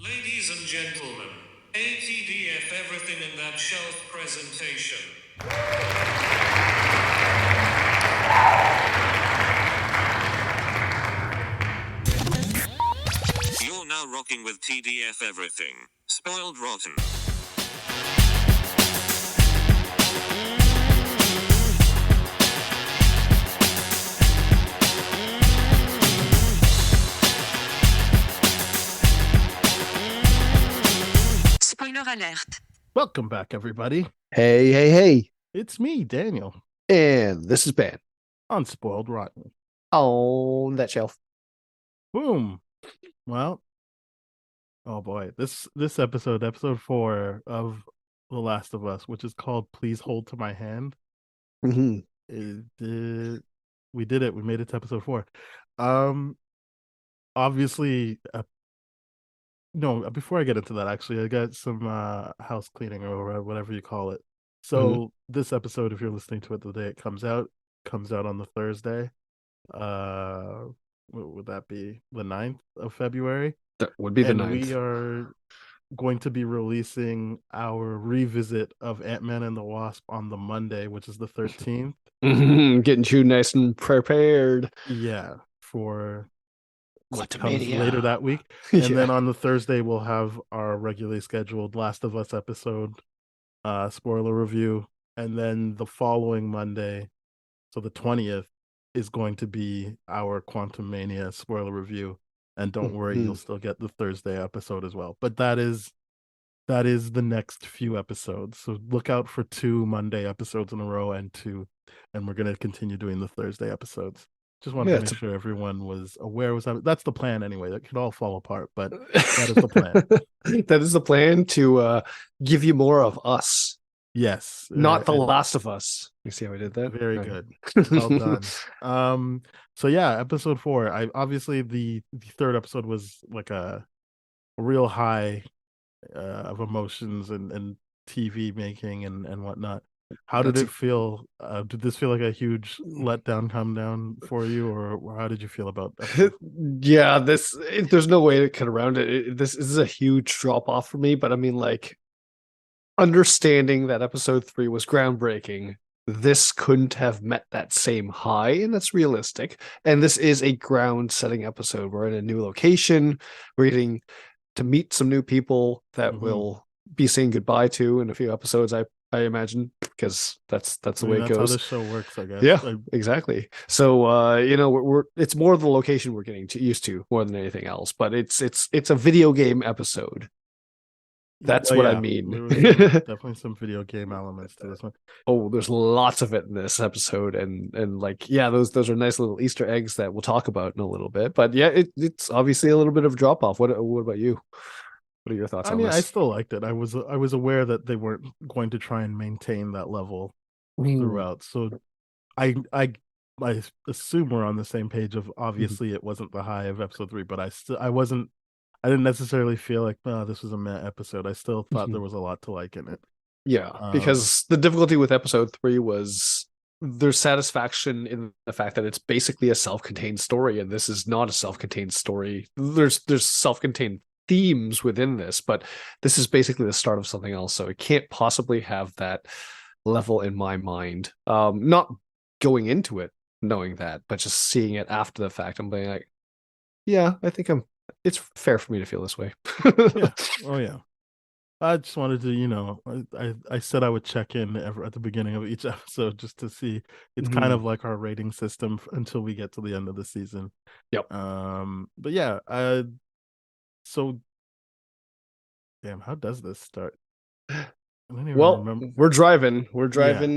Ladies and gentlemen, ATDF everything in that shelf presentation. You're now rocking with TDF everything. Spoiled rotten. Spoiler alert. Welcome back, everybody. Hey. It's me, Daniel, And this is Ben on Spoiled Rotten. on that shelf. Boom. Well, oh boy, this episode 4 of The Last of Us, which is called "Please Hold to My Hand." Mm-hmm. We did it. We made it to episode 4. Obviously, no. Before I get into that, actually, I got some house cleaning or whatever you call it. So this episode, if you're listening to it the day it comes out on the Thursday. What would that be? The 9th of February? That would be the And 9th. we are going to be releasing our revisit of Ant-Man and the Wasp on the Monday, which is the 13th. Getting you nice and prepared. Yeah, for what comes Quantumania. later that week. And then on the Thursday, we'll have our regularly scheduled Last of Us episode, spoiler review. And then the following Monday, so the 20th, is going to be our Quantumania spoiler review. And don't worry, you'll still get the Thursday episode as well. But that is the next few episodes. So look out for 2 Monday episodes in a row and we're going to continue doing the Thursday episodes. Just wanted to make sure everyone was aware. That's the plan anyway. That could all fall apart, but that is the plan. That is the plan, to give you more of us. Yes. Not The Last of Us. You see how I did that? Very good. Well done. So yeah, episode 4. I obviously the third episode was like a real high of emotions and TV making and whatnot. How did it feel? Did this feel like a huge letdown, come down for you, or how did you feel about that? Yeah, there's no way to cut around it. This is a huge drop off for me, but I mean, like, understanding that episode 3 was groundbreaking, this couldn't have met that same high, and that's realistic. And this is a ground setting episode. We're in a new location. We're getting to meet some new people that we'll be saying goodbye to in a few episodes, I imagine, because that's the way it goes. That's how this show works, I guess. Yeah, exactly. So we're it's more of the location we're getting used to more than anything else. But it's a video game episode. That's what I mean. Definitely some video game elements to this one. Oh, there's lots of it in this episode, and like, yeah, those are nice little Easter eggs that we'll talk about in a little bit. But yeah, it's obviously a little bit of drop off. What about you? What are your thoughts on this? I still liked it. I was aware that they weren't going to try and maintain that level throughout. So I assume we're on the same page of, obviously it wasn't the high of episode 3, but I didn't necessarily feel like, this was a meh episode. I still thought there was a lot to like in it. Yeah, because the difficulty with episode 3 was there's satisfaction in the fact that it's basically a self-contained story, and this is not a self-contained story. There's self-contained themes within this, but this is basically the start of something else, so it can't possibly have that level in my mind. Not going into it knowing that, but just seeing it after the fact, I'm being like, yeah, I think it's fair for me to feel this way. Yeah. Oh yeah. I just wanted to, I said I would check in at the beginning of each episode just to see. It's kind of like our rating system until we get to the end of the season. Yep. But yeah, so damn, how does this start? Well, we're driving,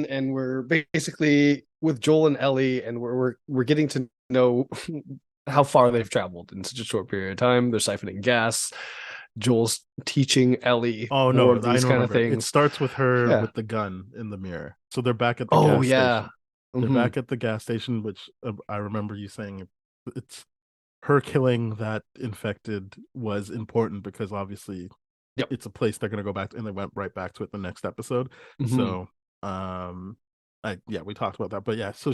and we're basically with Joel and Ellie, and we're getting to know how far they've traveled in such a short period of time. They're siphoning gas. Joel's teaching Ellie more of these kind of things. It starts with her with the gun in the mirror. So they're back at the gas station. They're back at the gas station, which I remember you saying it's her killing that infected was important because obviously it's a place they're going to go back to, and they went right back to it the next episode. So we talked about that, but yeah, so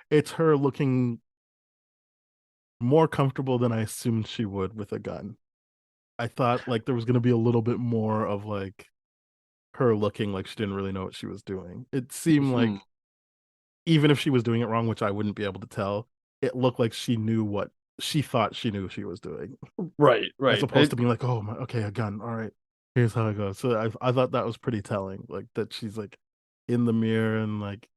it's her looking more comfortable than I assumed she would with a gun. I thought like there was gonna be a little bit more of like her looking like she didn't really know what she was doing. It seemed like Mhm. even if she was doing it wrong, which I wouldn't be able to tell, it looked like she knew what she thought she knew she was doing, Right, as right. opposed to being like, "Oh my, okay, a gun. All right, here's how it goes." So I thought that was pretty telling, like that she's like in the mirror and like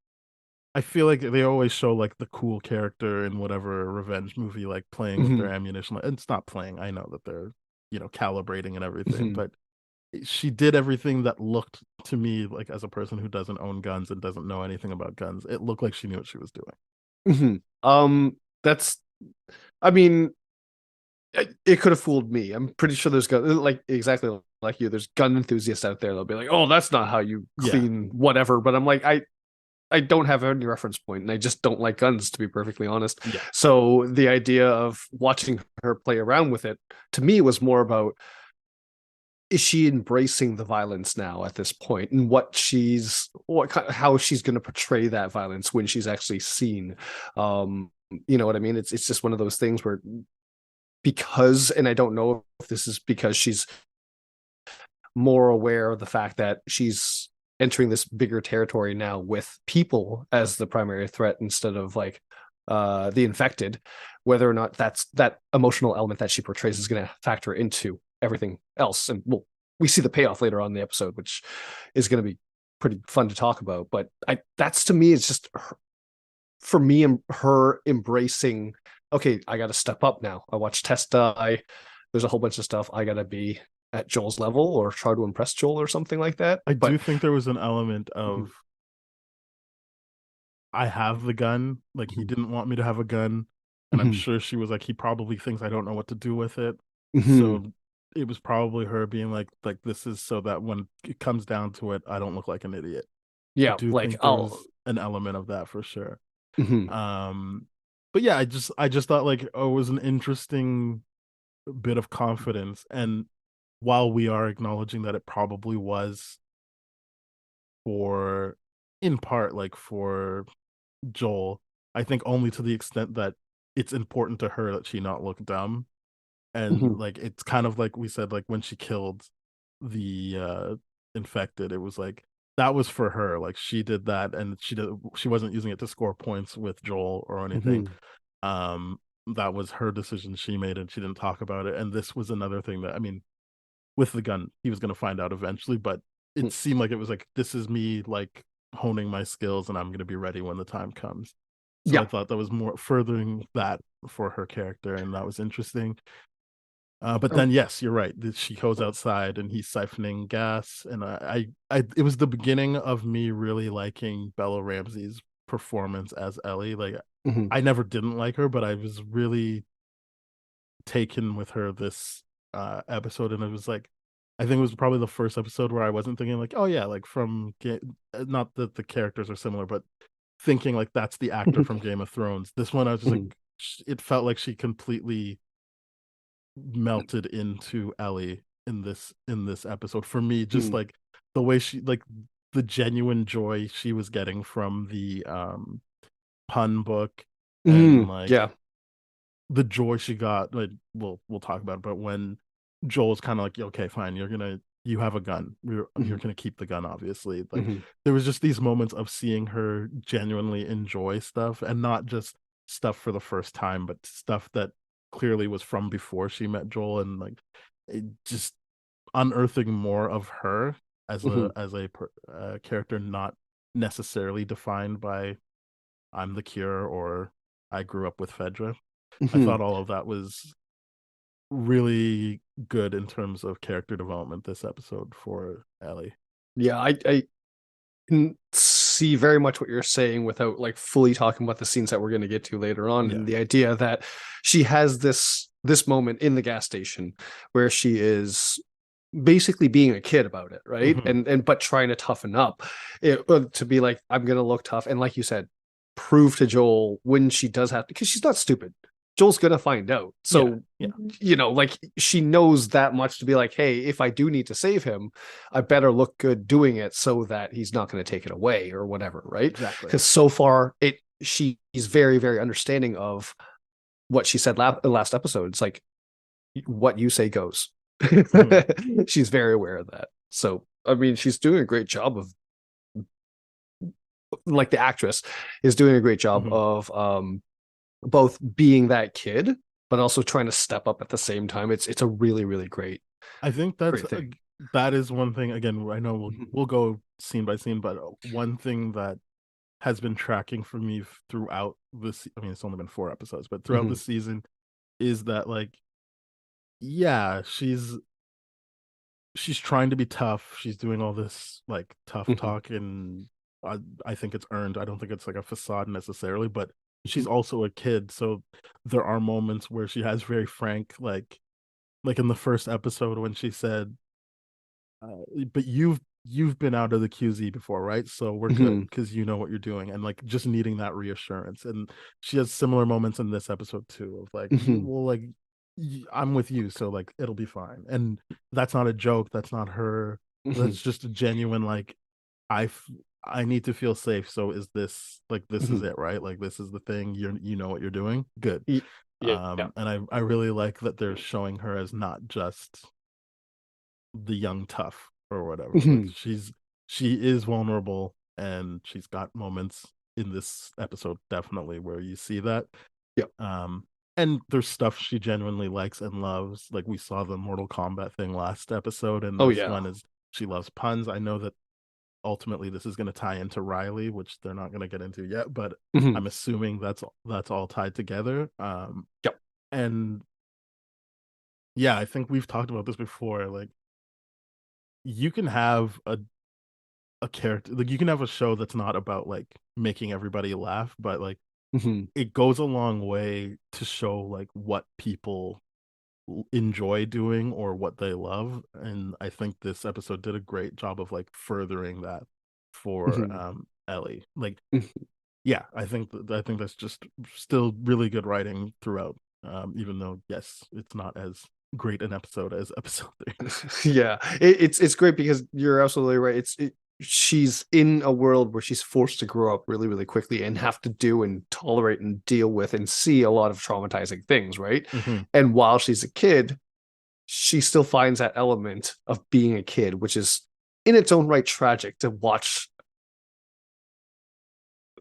I feel like they always show like the cool character in whatever revenge movie, like playing with their Mhm, ammunition. And it's not playing. I know that they're calibrating and everything, mhm, but she did everything that looked to me like as a person who doesn't own guns and doesn't know anything about guns. It looked like she knew what she was doing. mhm. That's. I mean, it could have fooled me. I'm pretty sure there's gun like exactly like you. There's gun enthusiasts out there. They'll be like, "Oh, that's not how you Yeah, clean whatever." But I'm like, I don't have any reference point, and I just don't like guns, to be perfectly honest. yeah, So the idea of watching her play around with it to me was more about, is she embracing the violence now at this point, and how she's going to portray that violence when she's actually seen. You know what I mean? It's just one of those things where, because, and I don't know if this is because she's more aware of the fact that she's entering this bigger territory now with people as the primary threat instead of like the infected, whether or not that emotional element that she portrays is going to factor into everything else. And we see the payoff later on in the episode, which is going to be pretty fun to talk about. But that's, to me, it's just her, for me, her embracing, okay, I got to step up now. I watched Tess die. There's a whole bunch of stuff I got to be at Joel's level or try to impress Joel or something like that. I But do think there was an element mhm, of I have the gun. Like he mhm, didn't want me to have a gun, and I'm mhm, sure she was like, he probably thinks I don't know what to do with it. mhm. So it was probably her being like this is so that when it comes down to it, I don't look like an idiot. I Yeah, do like think there I'll. was an element of that for sure. Mhm, Um, but yeah, I just thought like oh, it was an interesting bit of confidence, and while we are acknowledging that it probably was for in part like for Joel, I think only to the extent that it's important to her that she not look dumb. And mhm. like it's kind of like we said, like when she killed the infected, it was like that was for her. Like she did that and she wasn't using it to score points with Joel or anything. Mhm, Um that was her decision she made and she didn't talk about it. And this was another thing that I mean, with the gun, he was gonna find out eventually, but it mhm. seemed like it was like this is me like honing my skills and I'm gonna be ready when the time comes. So I Yeah. thought that was more furthering that for her character, and that was interesting. But Um, then, yes, you're right. She goes outside and he's siphoning gas, and it was the beginning of me really liking Bella Ramsey's performance as Ellie. Like, mhm, I never didn't like her, but I was really taken with her this episode, and it was like, I think it was probably the first episode where I wasn't thinking like, oh yeah, like not that the characters are similar, but thinking like that's the actor mhm, from Game of Thrones. This one, I was just like, mhm, it felt like she completely melted into Ellie in this episode for me, just mhm, like the way she like the genuine joy she was getting from the pun book and mhm. like Yeah. the joy she got. Like we'll talk about it, but when Joel's kind of like, okay, fine, you have a gun, you're Mhm, gonna keep the gun, obviously. Like mhm, there was just these moments of seeing her genuinely enjoy stuff and not just stuff for the first time, but stuff that clearly was from before she met Joel, and like it just unearthing more of her as a mhm, character not necessarily defined by I'm the cure or I grew up with Fedra. I mhm. thought all of that was really good in terms of character development this episode for Ellie. Yeah, I can see very much what you're saying without like fully talking about the scenes that we're going to get to later on, Yeah. and the idea that she has this moment in the gas station where she is basically being a kid about it, right? Hmm. And but trying to toughen up, to be like, I'm gonna look tough, and like you said, prove to Joel when she does have to, because she's not stupid. Joel's gonna find out. Yeah. So, Yeah. like she knows that much to be like, hey, if I do need to save him, I better look good doing it so that he's not going to take it away or whatever, right? Exactly. Because so far, she's very, very understanding of what she said last episode. It's like, what you say goes. She's very aware of that. So, I mean, she's doing a great job of, like, the actress is doing a great job Mhm. of both being that kid, but also trying to step up at the same time. It's a really, really great, I think great thing. that is one thing. Again, I know we'll go scene by scene, but one thing that has been tracking for me throughout this. I mean, it's only been 4 episodes, but throughout the Mhm. season is that, like, yeah, she's trying to be tough. She's doing all this like tough Mhm. talk, and I think it's earned. I don't think it's like a facade necessarily, but she's Mhm. also a kid, so there are moments where she has very frank, like in the first episode when she said, "But you've been out of the QZ before, right? So we're good Mhm. because you know what you're doing," and like just needing that reassurance. And she has similar moments in this episode too, of like, Mhm. well, like I'm with you, so like it'll be fine. And that's not a joke. That's not her. Mhm. That's just a genuine like I f- I need to feel safe. So is this like this is Mhm. it, right? Like this is the thing. You know what you're doing. Good. Y- Yeah. Yeah. And I really like that they're showing her as not just the young tough or whatever. Like Mhm. she is vulnerable, and she's got moments in this episode definitely where you see that. Yeah. Um and there's stuff she genuinely likes and loves. Like we saw the Mortal Kombat thing last episode, and Oh this yeah. one is she loves puns. I know that ultimately this is going to tie into Riley, which they're not going to get into yet, but Mhm. I'm assuming that's all tied together. Yep. And yeah, I think we've talked about this before. Like you can have a character, like you can have a show that's not about like making everybody laugh, but like Mhm. it goes a long way to show like what people enjoy doing or what they love. And I think this episode did a great job of like furthering that for Mhm. Ellie. Like Mhm. yeah, I think that's just still really good writing throughout. Even though yes, it's not as great an episode as episode 3. Yeah, it's great because you're absolutely right. She's in a world where she's forced to grow up really, really quickly and have to do and tolerate and deal with and see a lot of traumatizing things, right? Mm-hmm. And while she's a kid, she still finds that element of being a kid, which is in its own right tragic to watch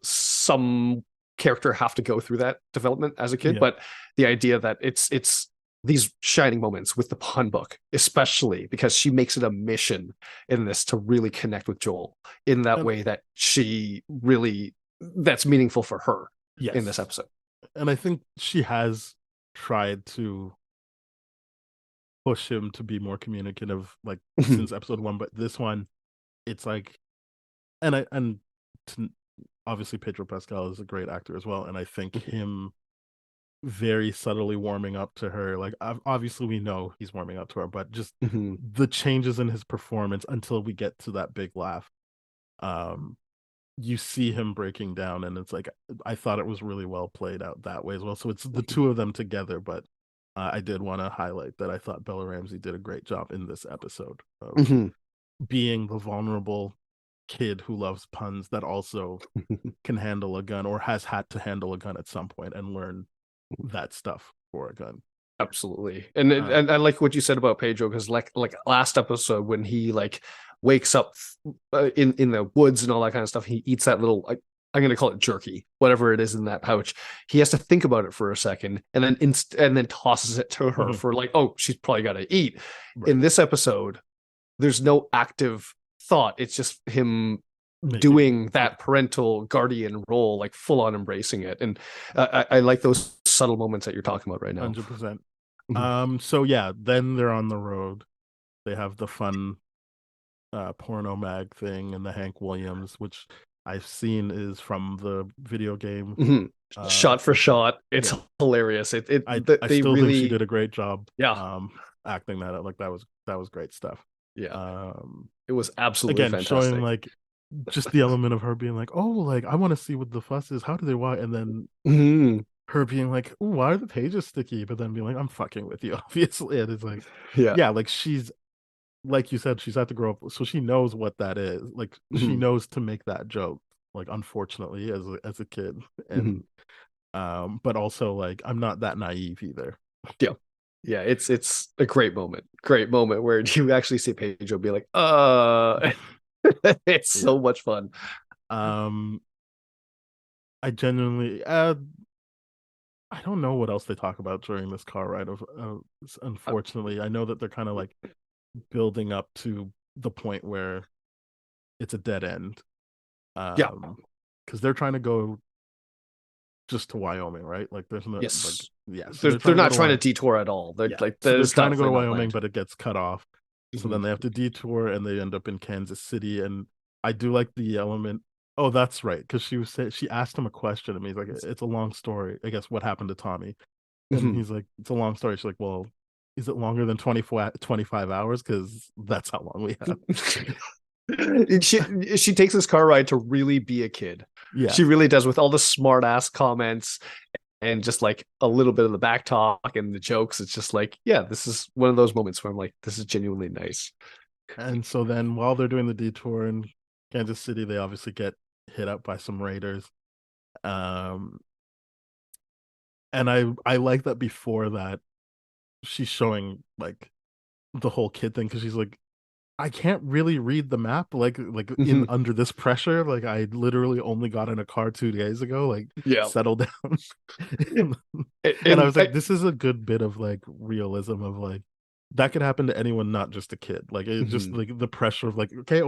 some character have to go through that development as a kid. Yeah. But the idea that it's these shining moments with the pun book, especially because she makes it a mission in this to really connect with Joel in that And way that she really that's meaningful for her in this yes. episode. And I think she has tried to push him to be more communicative, like since episode 1, but this one, it's like, and to, obviously Pedro Pascal is a great actor as well, and I think him very subtly warming up to her, like obviously we know he's warming up to her, but just the changes in his performance until we get to that big laugh, um you see him breaking down, and it's like I thought it was really well played out that way as well. So it's the two of them together, but I did want to highlight that I thought Bella Ramsey did a great job in this episode of being the vulnerable kid who loves puns that also can handle a gun or has had to handle a gun at some point and learn that stuff for a gun. Absolutely. And Uh, and I like what you said about Pedro because like last episode when he like wakes up in the woods and all that kind of stuff, he eats that little I'm going to call it jerky, whatever it is in that pouch. He has to think about it for a second and then and then tosses it to her mhm, for like, oh, she's probably got to eat. right. In this episode, there's no active thought. It's just him Making it. doing Yeah. that parental guardian role, like full on embracing it. And I like those subtle moments that you're talking about right now. 100%. So yeah, then they're on the road. They have the fun porno mag thing and the Hank Williams, which I've seen is from the video game. Mhm. Shot for shot, it's Yeah, hilarious. It I they still think she really, did a great job yeah, acting that out. Like that was great stuff. yeah, Um it was absolutely Again, showing fantastic. like just the element of her being like, oh, like I want to see what the fuss is. How do they why? And then Mhm. her being like, "Ooh, why are the pages sticky?" But then being like, I'm fucking with you, obviously. And it's like, Yeah. yeah, like she's like you said, she's had to grow up, so she knows what that is. Like she Mhm. knows to make that joke. Like unfortunately, as a kid, Mhm. and but also like I'm not that naive either. Yeah. Yeah, it's a great moment. Great moment where you actually see Pedro be like, it's Yeah. so much fun. Um, I genuinely, I don't know what else they talk about during this car ride. Unfortunately, I know that they're kind of like building up to the point where it's a dead end. Yeah. Because they're trying to go just to Wyoming, right? Like, there's no like, Yes. yeah. So They're they're trying they're to go not to trying to Wyoming. detour at all. They're Yeah. like So that they're is trying to go to definitely not Wyoming, planned. but it gets cut off. So Mhm. then they have to detour and they end up in Kansas City. And I do like the element. Oh, that's right. Because she asked him a question and he's like, it's a long story. I guess what happened to Tommy? And Mhm. he's like, it's a long story. She's like, well, is it longer than 25 hours? Because that's how long we have. She takes this car ride to really be a kid. She Yes. really does, with all the smart ass comments and just like a little bit of the back talk and the jokes. It's just like, yeah, this is one of those moments where I'm like, this is genuinely nice. And so then while they're doing the detour in Kansas City, they obviously get hit up by some raiders. Um, and I like that before that she's showing like the whole kid thing because she's like, I can't really read the map like in Mhm. under this pressure. Like I literally only got in a car 2 days ago. Like Yeah. settle down. and I And was like, this is a good bit of like realism of like that could happen to anyone, not just a kid. Like it just mhm. like the pressure of like, okay,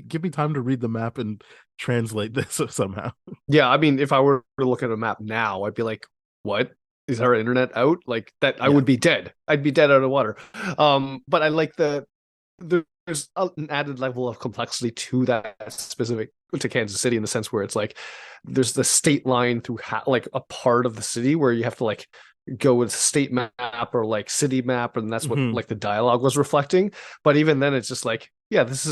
give me time to read the map and translate this somehow. Yeah, I mean, if I were to look at a map now, I'd be like, what? Is our internet out? Like that, I Yeah. would be dead. I'd be dead out of water. But I like there's an added level of complexity to that specific to Kansas City in the sense where it's like there's the state line through like a part of the city where you have to like go with state map or like city map, and that's what Mhm. like the dialogue was reflecting. But even then, it's just like, yeah, this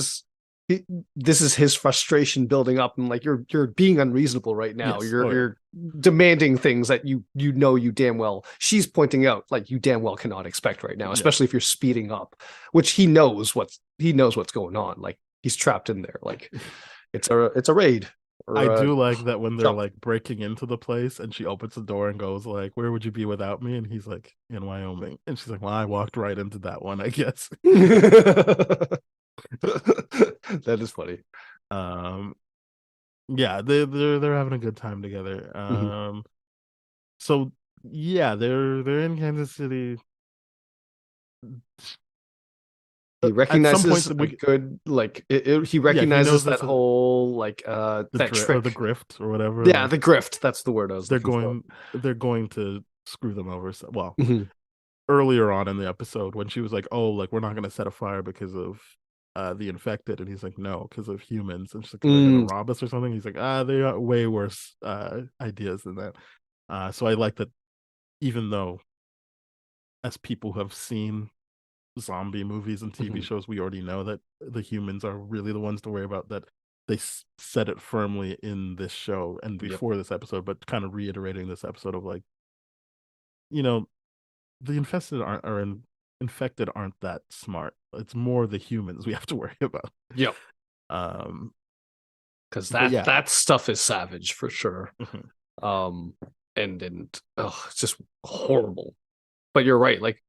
is his frustration building up, and like you're being unreasonable right now. Yes. You're Oh yeah. you're demanding things that you damn well she's pointing out like you damn well cannot expect right now, Yeah. especially if you're speeding up, which he knows what's going on. Like he's trapped in there. Like it's a raid or I a do like that when they're jump. like breaking into the place and she opens the door and goes like, "Where would you be without me?" And he's like, "In Wyoming." And she's like, "Well, I walked right into that one, I guess." That is funny. Um, yeah, they're having a good time together. Mhm. So yeah, they're in Kansas City. He At some recognizes point, a we good like he yeah, he knows recognizes that it's whole like the that or the trick. grift or whatever. Yeah, Like the grift. That's the word I was they're looking for. going they're going to screw them over. So, well, Mhm. earlier on in the episode when she was like, "Oh, like we're not gonna set a fire because of the infected," and he's like, "No, because of humans." And she's like, "They're gonna Mm, rob us or something." He's like, they got way worse ideas than that." So I like that, even though as people who have seen zombie movies and TV mhm. shows, we already know that the humans are really the ones to worry about. That they said it firmly in this show and Yep. before this episode, but kind of reiterating this episode of like, you know, the infested infected aren't that smart. It's more the humans we have to worry about. Yep. Um, Because but yeah, that stuff is savage for sure. mhm, Um, and oh, it's just horrible. But you're right. Like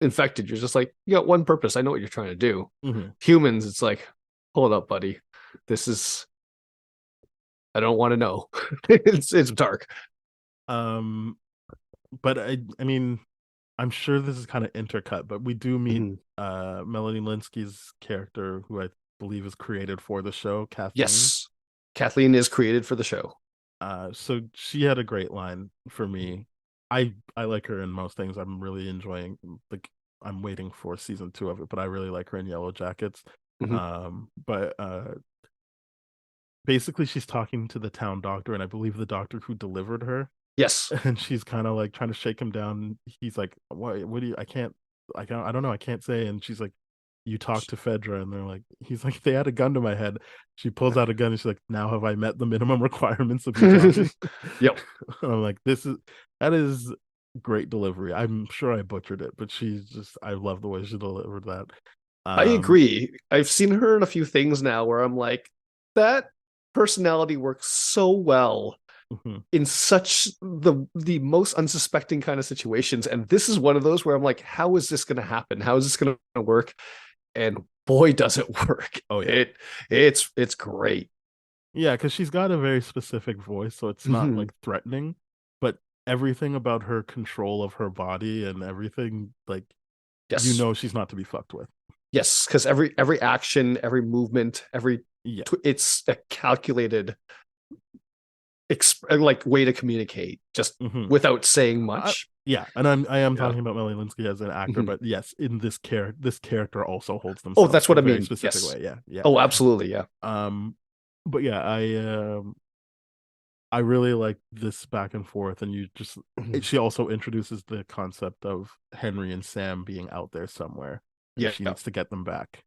infected, you're just like you got one purpose. I know what you're trying to do. mhm. Humans, it's like, hold up, buddy. This is I don't want to know. It's dark. Um, but I mean, I'm sure this is kind of intercut, but we do meet Mhm. Melanie Linsky's character, who I believe is created for the show, Kathleen. Yes, Kathleen is created for the show. So she had a great line for me. I like her in most things. I'm really enjoying, like, I'm waiting for season 2 of it, but I really like her in Yellow Jackets. Mhm. But basically she's talking to the town doctor, and I believe the doctor who delivered her, Yes. and she's kind of like trying to shake him down. He's like, what do you, I don't know, I can't say. And she's like, you talk to Fedra, and they're like, he's like, they had a gun to my head. She pulls out a gun and she's like, now have I met the minimum requirements of you talking? Yep. I'm like, that is great delivery. I'm sure I butchered it, but I love the way she delivered that. I um agree. I've seen her in a few things now where I'm like, that personality works so well Mhm. in such the most unsuspecting kind of situations. And this is one of those where I'm like, how is this going to happen? How is this going to work? And boy, does it work. Oh yeah. It's great. Yeah, because she's got a very specific voice, so it's not Mhm. like threatening, but everything about her control of her body and everything, like Yes. she's not to be fucked with. Yes, because every action, every movement, Yeah. it's a calculated like way to communicate just Mhm. without saying much. Yeah, and I am Yeah. talking about Melanie Linsky as an actor, Mhm. but yes, in this character also holds Oh, themselves that's in what a I very mean. specific Yes. way. Yeah, yeah. Oh, absolutely. Yeah. Um, but yeah, I really like this back and forth, and Mhm. she also introduces the concept of Henry and Sam being out there somewhere, and Yeah. she needs to get them back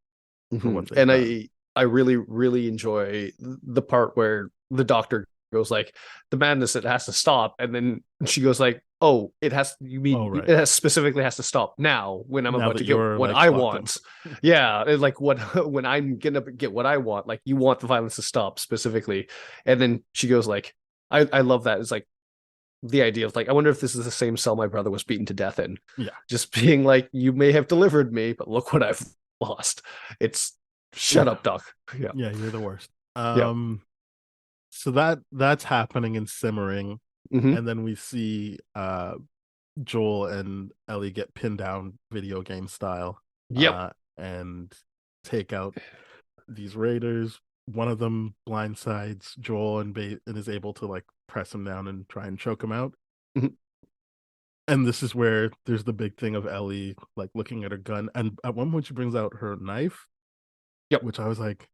for Mhm. what they've And done. I really enjoy the part where the doctor goes like, the madness, it has to stop, and then she goes like, oh, it has, you Oh mean it right, has specifically has to stop now when I'm now about that to get you're what like I locked up. want. Yeah, and like what when I'm gonna get what I want, like you want the violence to stop specifically. And then she goes like, I love that. It's like the idea of like, I wonder if this is the same cell my brother was beaten to death in. Yeah, Just being like, you may have delivered me, but look what I've lost. It's shut yeah, up, Doc. Yeah. yeah. You're the worst. Yeah. So that's happening and simmering, Hmm. and then we see Joel and Ellie get pinned down video game style, Yep. and take out these raiders. One of them blindsides Joel and is able to like press him down and try and choke him out. Mhm. And this is where there's the big thing of Ellie like looking at her gun, and at one point she brings out her knife, Yep. which I was like,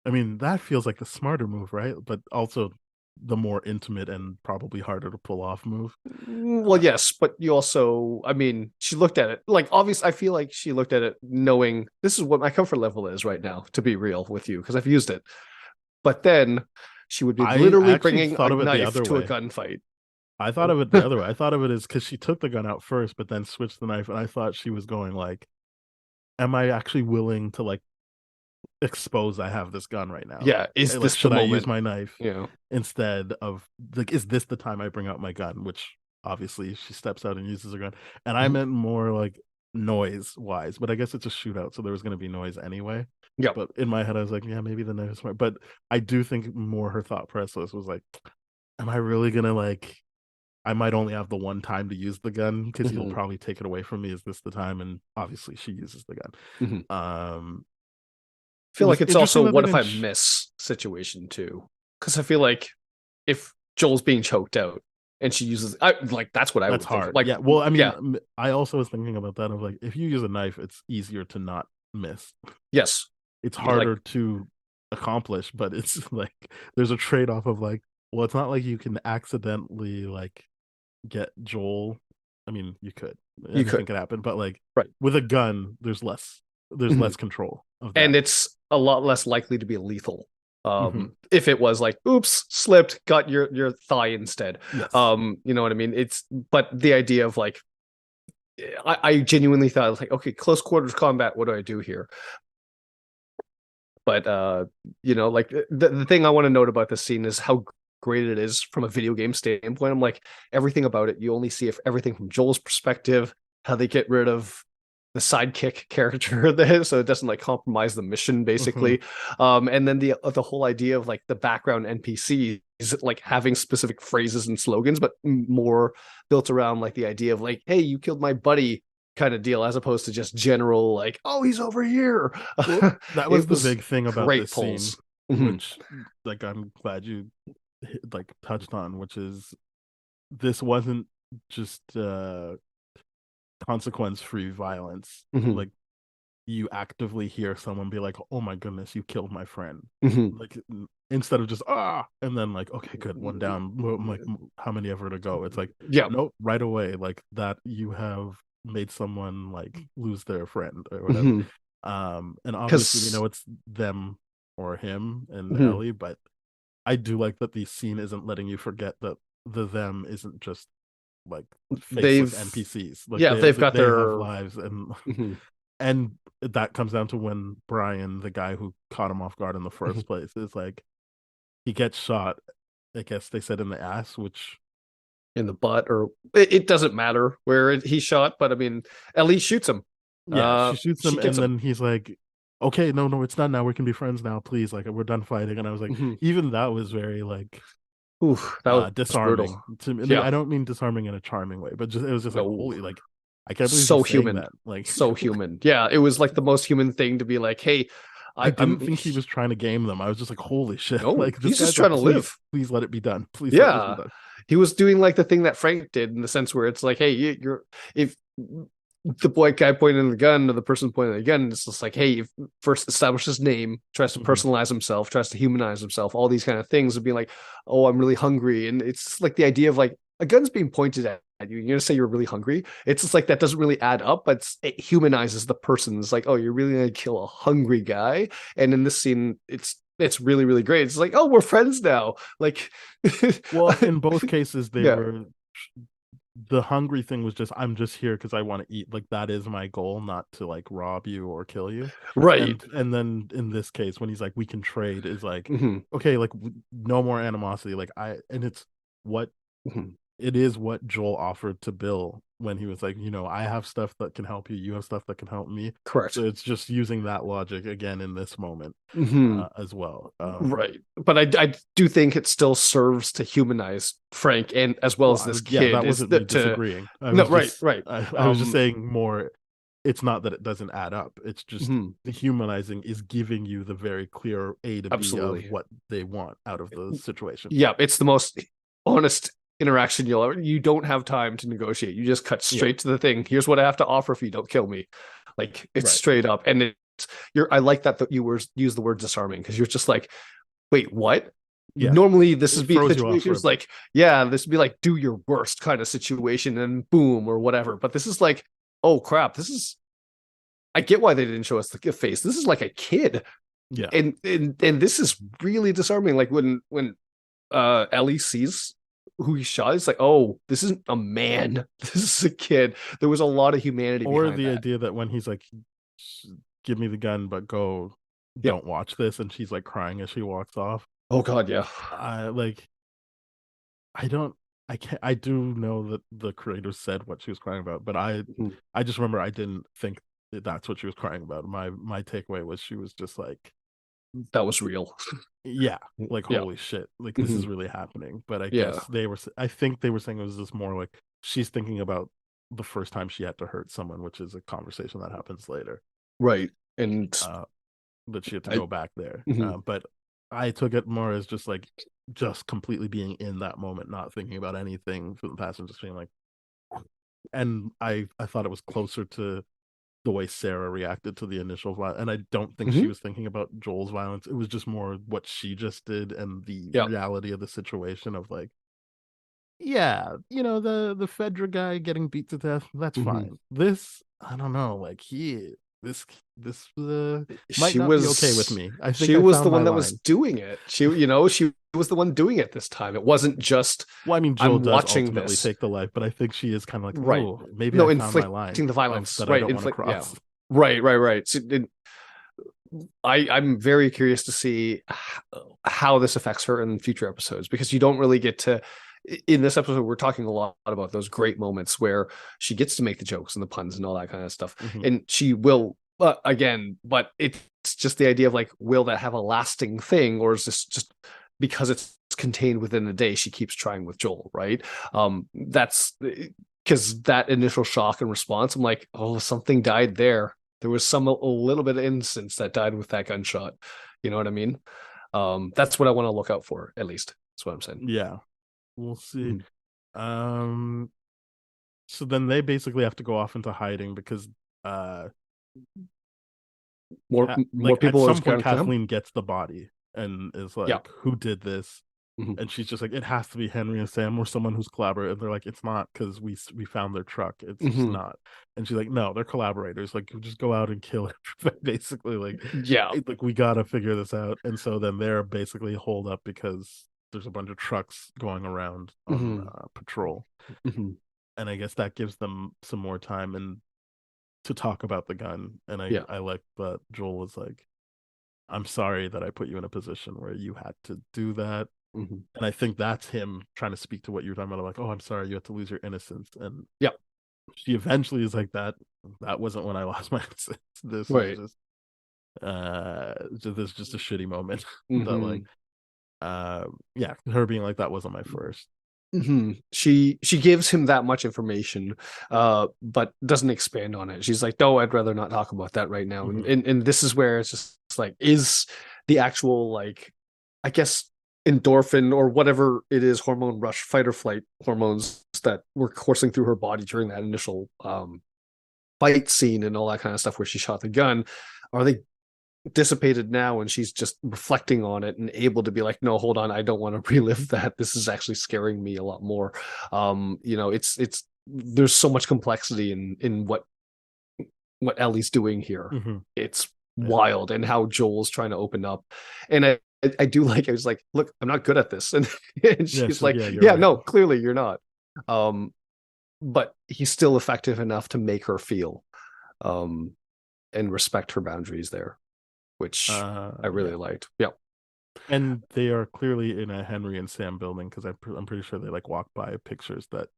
I mean, that feels like the smarter move, right? But also the more intimate and probably harder to pull off move. Well, yes, but you also, I mean, she looked at it like obvious. I feel like she looked at it knowing this is what my comfort level is right now, to be real with you, because I've used it. But then she would be I literally actually bringing a thought of it the knife other to a way. gunfight. I thought of it the other way. I thought of it as because she took the gun out first, but then switched the knife, and I thought she was going like, "Am I actually willing to like expose I have this gun right now? Yeah. Is Like, this the should I use moment? my knife Yeah. instead of like, is this the time I bring out my gun?" Which obviously she steps out and uses her gun, and I Mhm. meant more like noise wise, but I guess it's a shootout, so there was going to be noise anyway. Yep. But in my head, I was like, yeah, maybe the knife is smart. But I do think more her thought process was like, am I really gonna like? I might only have the one time to use the gun because he'll Mhm. probably take it away from me. Is this the time? And obviously, she uses the gun. Mhm. It Feel was like it's interesting also that they what if I didn't. miss situation too, because I feel like if Joel's being choked out and she uses, I like that's what I That's would think. hard. Like, Yeah. Well, I mean, yeah, I also was thinking about that of like, if you use a knife, it's easier to not miss. yes, It's like, harder to accomplish, but it's like there's a trade off of like, well, it's not like you can accidentally like get Joel. I mean, you could. you Anything could, could happen, but like right. with a gun, there's Mhm. less control of And that. it's a lot less likely to be lethal. Hmm. If it was like, oops, slipped, got your thigh instead. Yes. You know what I mean? It's but the idea of like, I genuinely thought like, okay, close quarters combat. What do I do here? But like the thing I want to note about this scene is how great it is from a video game standpoint. I'm like, everything about it, you only see if everything from Joel's perspective, how they get rid of the sidekick character there, so it doesn't like compromise the mission Hmm. basically. And then the whole idea of like the background NPC is like having specific phrases and slogans, but more built around like the idea of like, hey, you killed my buddy kind of deal, as opposed to just general like, oh, he's over here. Well, that was It the was big thing about great this scene, pulls. Mhm. which like I'm glad you like touched on, which is this wasn't just consequence free violence. Mhm. Like you actively hear someone be like, "Oh my goodness, you killed my friend." Mhm. Like instead of just and then like, "Okay, good, one down." Well, I'm like, how many ever to go? It's like, Yeah, nope, right away, like that you have made someone like lose their friend or whatever. because And obviously we know it's them or him and Ellie, but I do like that the scene isn't letting you forget that the them isn't just like faceless they've NPCs. Like yeah, they've got they have their lives, and mhm. and that comes down to when Brian, the guy who caught him off guard in the first place, is like he gets shot I guess they said in the ass, which in the butt, or it doesn't matter where he shot, but I mean, Ellie shoots him. yeah, she shoots She him, gets and him. then he's like, "Okay, no, it's done now. We can be friends now, please. Like, we're done fighting." And I was like, Mhm. even that was very like Oof, that was disarming brutal. to me. Yeah, I don't mean disarming in a charming way, but just it was just like, no, holy, like, I can't believe so he's saying human, that. Like, so human. Yeah, it was like the most human thing to be like, hey, I I'm didn't think he was trying to game them. I was just like, holy shit! no, Like, this he's just guy's trying like, to please, live. please let it be done. Please let this be Yeah, done. he was doing like the thing that Frank did in the sense where it's like, hey, you're if the boy guy pointing the gun or the person pointing the gun, it's just like, hey, if first establish his name, tries to Mhm. personalize himself, tries to humanize himself, all these kind of things, and be like, oh, I'm really hungry, and it's just like the idea of like a gun's being pointed at you. You're gonna say you're really hungry. It's just like that doesn't really add up, but it humanizes the person. It's like, oh, you're really gonna kill a hungry guy, and in this scene, it's really really great. It's like, oh, we're friends now. Like, Well, in both cases, they yeah, were the hungry thing was just I'm just here because I want to eat. Like that is my goal, not to like rob you or kill you. right. And then in this case, when he's like, we can trade, is like, Mhm, okay, like no more animosity. Like and it's what mhm. it is what Joel offered to Bill when he was like, I have stuff that can help you, you have stuff that can help me. So Correct. it's just using that logic again in this moment Mhm. as well. Right. But I do think it still serves to humanize Frank and as well Well, as this yeah, kid that is wasn't me that to disagreeing. no, right, right. I was just saying more. It's not that it doesn't add up. It's just Mhm, the humanizing is giving you the very clear A to B of absolutely. what they want out of the situation. Yeah, it's the most honest interaction you'll ever. You don't have time to negotiate. You just cut Yeah, straight to the thing. Here's what I have to offer if you don't kill me. Like it's right. straight up, and it's you're. I like that you were use the word disarming because you're just like, wait, what? Yeah, Normally this it would be throws you off for a situations bit. like, yeah, this would be like do your worst kind of situation and boom or whatever. But this is like, oh crap, this is I get why they didn't show us the face. This is like a kid. Yeah, And this is really disarming. Like when Ellie sees who he shot, it's like, oh, this isn't a man. This is a kid. There was a lot of humanity or behind the that. idea that when he's like, "Give me the gun, but go, Yep. don't watch this," and she's like crying as she walks off. Oh god, yeah. I like I don't I can't I do know that the creator said what she was crying about, but Mhm. I just remember I didn't think that that's what she was crying about. My takeaway was she was just like, That was real. yeah, like Yeah. holy shit, like this is Mhm. really happening. But I Yeah. guess I think they were saying it was just more like she's thinking about the first time she had to hurt someone, which is a conversation that happens later. Right. And Uh that she had to I go back there. mhm. But I took it more as just completely being in that moment, not thinking about anything from the past, and just being like, and I thought it was closer to the way Sarah reacted to the initial violence, and I don't think she Mhm. was thinking about Joel's violence. It was just more what she just did and the Yeah. reality of the situation of like, yeah, the Fedra guy getting beat to death, that's Mhm. fine. This, I don't know, like this this might She not be okay with was me. I think she I was the found my one that was line. doing it. She was the one doing it this time. It wasn't just Well, I mean, Jill I'm does watching ultimately this. take the life, but I think she is kind of like, Right. oh, maybe I No, found my line inflicting the of violence. that I Right. don't want to Inflict. Yeah. cross. Right. Right. Right. So I'm very curious to see how this affects her in future episodes because you don't really get to. In this episode, we're talking a lot about those great moments where she gets to make the jokes and the puns and all that kind of stuff, Mhm. and she will again. But it's just the idea of like, will that have a lasting thing, or is this just because it's contained within the day? She keeps trying with Joel, right? That's because that initial shock and response. I'm like, oh, something died there. There was a little bit of innocence that died with that gunshot. You know what I mean? That's what I want to look out for, at least. That's what I'm saying. Yeah, we'll see. Mhm. Um, so then they basically have to go off into hiding because, uh, More like at people are some point going to come. Kathleen gets the body and is Yeah. like, "Who did this?" Mhm. And she's just like, "It has to be Henry and Sam or someone who's collaborated." And they're like, "It's not because we found their truck. It's just Mhm. not." And she's like, "No, they're collaborators. Like, just go out and kill everybody." Basically, Yeah. like we gotta figure this out. And so then they're basically holed up because there's a bunch of trucks going around on Mhm. patrol. Mhm. And I guess that gives them some more time and to talk about the gun. And Yeah. I like that Joel was like, "I'm sorry that I put you in a position where you had to do that." Mhm. And I think that's him trying to speak to what you were talking about, like, oh, I'm sorry, you had to lose your innocence. And Yep. she eventually is like, that wasn't when I lost my innocence. This is Right. just a shitty moment. That like, Mhm. yeah, her being like, that wasn't my first. She gives him that much information, but doesn't expand on it. She's like, no, I'd rather not talk about that right now. Mhm. And this is where it's just like, is the actual, like, I guess, endorphin or whatever it is, hormone rush, fight or flight hormones that were coursing through her body during that initial fight scene and all that kind of stuff where she shot the gun, are they dissipated now and she's just reflecting on it and able to be like, no, hold on, I don't want to relive that. This is actually scaring me a lot more. It's there's so much complexity in what Ellie's doing here. Mhm. It's Yeah. wild, and how Joel's trying to open up. And I do like, I was like, look, I'm not good at this. And she's like, Yeah, you're yeah, right. no, clearly you're not. But he's still effective enough to make her feel um and respect her boundaries there, which I really Yeah. liked. Yeah. And they are clearly in a Henry and Sam building, because I'm pretty sure they like walk by pictures that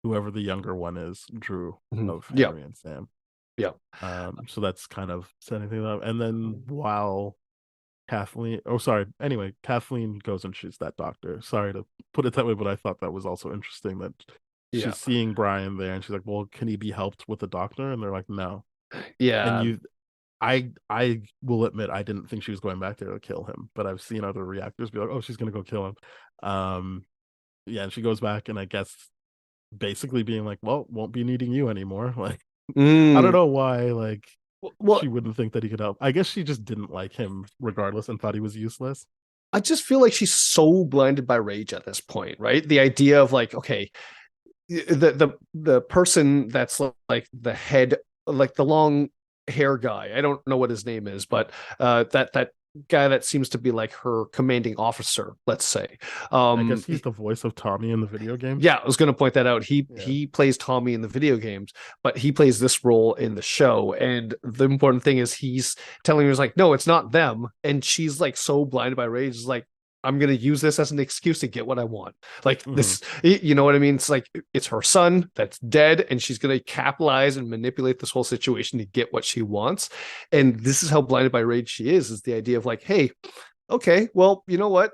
whoever the younger one is drew of Yeah. Henry and Sam. Yeah. So that's kind of setting things up. And then while Kathleen goes and shoots that doctor. Sorry to put it that way, but I thought that was also interesting that Yeah. she's seeing Brian there, and she's like, well, can he be helped with the doctor? And they're like, no. And Yeah. I will admit, I didn't think she was going back there to kill him, but I've seen other reactors be like, oh, she's gonna go kill him. Yeah, and she goes back, and I guess basically being like, well, won't be needing you anymore. Like, I don't know why, like, Well, she wouldn't think that he could help. I guess she just didn't like him regardless and thought he was useless. I just feel like she's so blinded by rage at this point, right? The idea of like, okay, the person that's like the head, like the long hair guy. I don't know what his name is, but that guy that seems to be like her commanding officer, let's say. I guess he's the voice of Tommy in the video games. Yeah, I was going to point that out. He Yeah. he plays Tommy in the video games, but he plays this role in the show. And the important thing is he's telling her, like, no, it's not them. And she's like so blinded by rage, is like, I'm going to use this as an excuse to get what I want. Like this, you know what I mean? It's like, it's her son that's dead, and she's going to capitalize and manipulate this whole situation to get what she wants. And this is how blinded by rage she is the idea of like, hey, okay, well, you know what?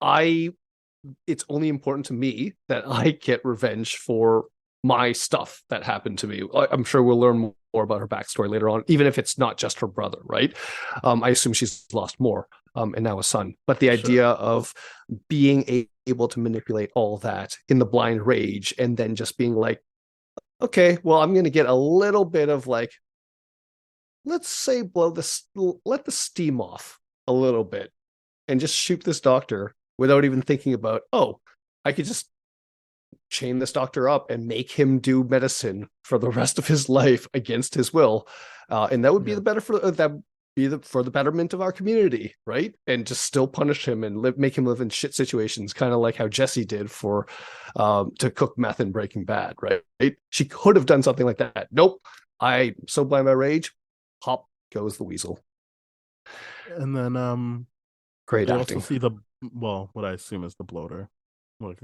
It's only important to me that I get revenge for my stuff that happened to me. I'm sure we'll learn more about her backstory later on, even if it's not just her brother, right? I assume she's lost more, and now a son. But the idea of being able to manipulate all that in the blind rage, and then just being like, okay, well, I'm going to get a little bit of like, let's say, let the steam off a little bit, and just shoot this doctor without even thinking about, oh, I could just chain this doctor up and make him do medicine for the rest of his life against his will, and that would be the better for for the betterment of our community, right? And just still punish him and make him live in shit situations, kind of like how Jesse did for to cook meth in Breaking Bad, right? She could have done something like that. Nope. I so blind by rage, pop goes the weasel. And then Great they acting. also see what I assume is the bloater. Like,